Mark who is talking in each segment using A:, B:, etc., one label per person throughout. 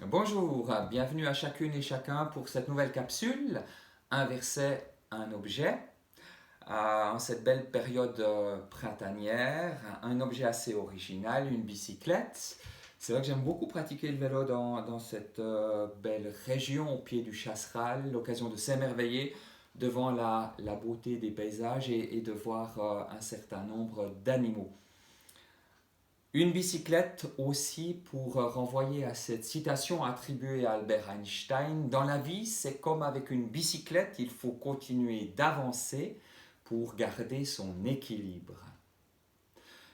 A: Bonjour, bienvenue à chacune et chacun pour cette nouvelle capsule. Un verset, un objet. En cette belle période printanière, un objet assez original, une bicyclette. C'est vrai que j'aime beaucoup pratiquer le vélo dans cette belle région au pied du Chasseral, l'occasion de s'émerveiller devant la beauté des paysages et de voir un certain nombre d'animaux. Une bicyclette aussi pour renvoyer à cette citation attribuée à Albert Einstein. Dans la vie, c'est comme avec une bicyclette, il faut continuer d'avancer pour garder son équilibre.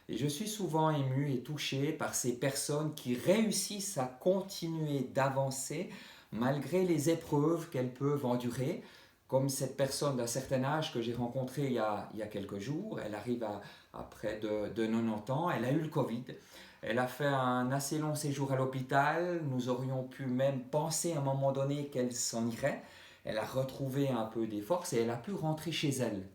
A: Et je suis souvent ému et touché par ces personnes qui réussissent à continuer d'avancer malgré les épreuves qu'elles peuvent endurer, comme cette personne d'un certain âge que j'ai rencontrée il y a quelques jours. Elle arrive à près de 90 ans, elle a eu le Covid. Elle a fait un assez long séjour à l'hôpital. Nous aurions pu même penser à un moment donné qu'elle s'en irait. Elle a retrouvé un peu des forces et elle a pu rentrer chez elle.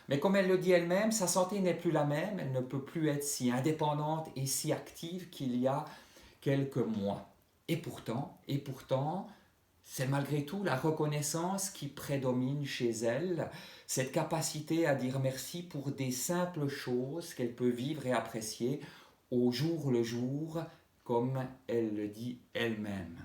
A: Mais comme elle le dit elle-même, sa santé n'est plus la même, elle ne peut plus être si indépendante et si active qu'il y a quelques mois. Et pourtant, c'est malgré tout la reconnaissance qui prédomine chez elle, cette capacité à dire merci pour des simples choses qu'elle peut vivre et apprécier au jour le jour, comme elle le dit elle-même.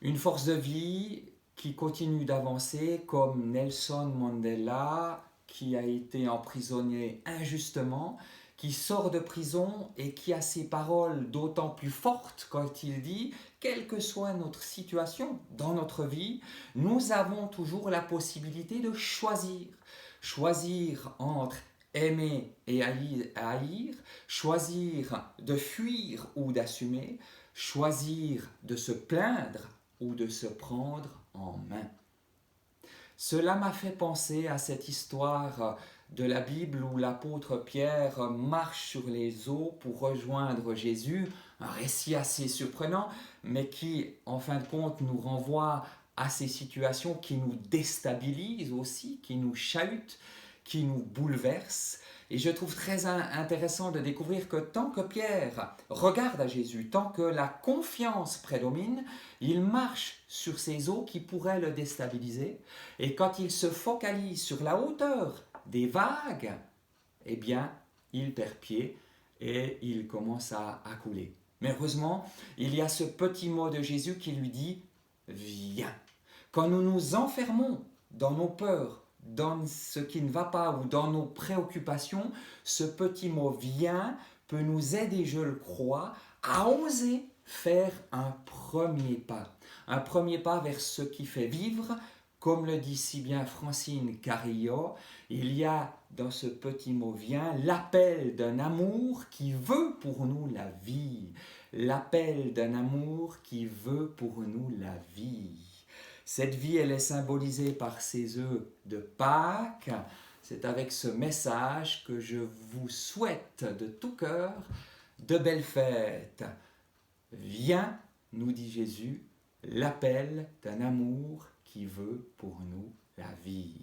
A: Une force de vie qui continue d'avancer comme Nelson Mandela, qui a été emprisonné injustement, qui sort de prison et qui a ses paroles d'autant plus fortes quand il dit, quelle que soit notre situation dans notre vie, nous avons toujours la possibilité de choisir. Choisir entre aimer et haïr, choisir de fuir ou d'assumer, choisir de se plaindre ou de se prendre en main. Cela m'a fait penser à cette histoire de la Bible où l'apôtre Pierre marche sur les eaux pour rejoindre Jésus, un récit assez surprenant, mais qui, en fin de compte, nous renvoie à ces situations qui nous déstabilisent aussi, qui nous chahutent, qui nous bouleversent. Et je trouve très intéressant de découvrir que tant que Pierre regarde à Jésus, tant que la confiance prédomine, il marche sur ces eaux qui pourraient le déstabiliser. Et quand il se focalise sur la hauteur des vagues, eh bien, il perd pied et il commence à couler. Mais heureusement, il y a ce petit mot de Jésus qui lui dit « Viens ». Quand nous nous enfermons dans nos peurs, dans ce qui ne va pas ou dans nos préoccupations, ce petit mot « viens » peut nous aider, je le crois, à oser faire un premier pas. Un premier pas vers ce qui fait vivre. Comme le dit si bien Francine Carillo, il y a dans ce petit mot « viens » l'appel d'un amour qui veut pour nous la vie. L'appel d'un amour qui veut pour nous la vie. Cette vie, elle est symbolisée par ces œufs de Pâques. C'est avec ce message que je vous souhaite de tout cœur de belles fêtes. Viens, nous dit Jésus, l'appel d'un amour qui veut pour nous la vie.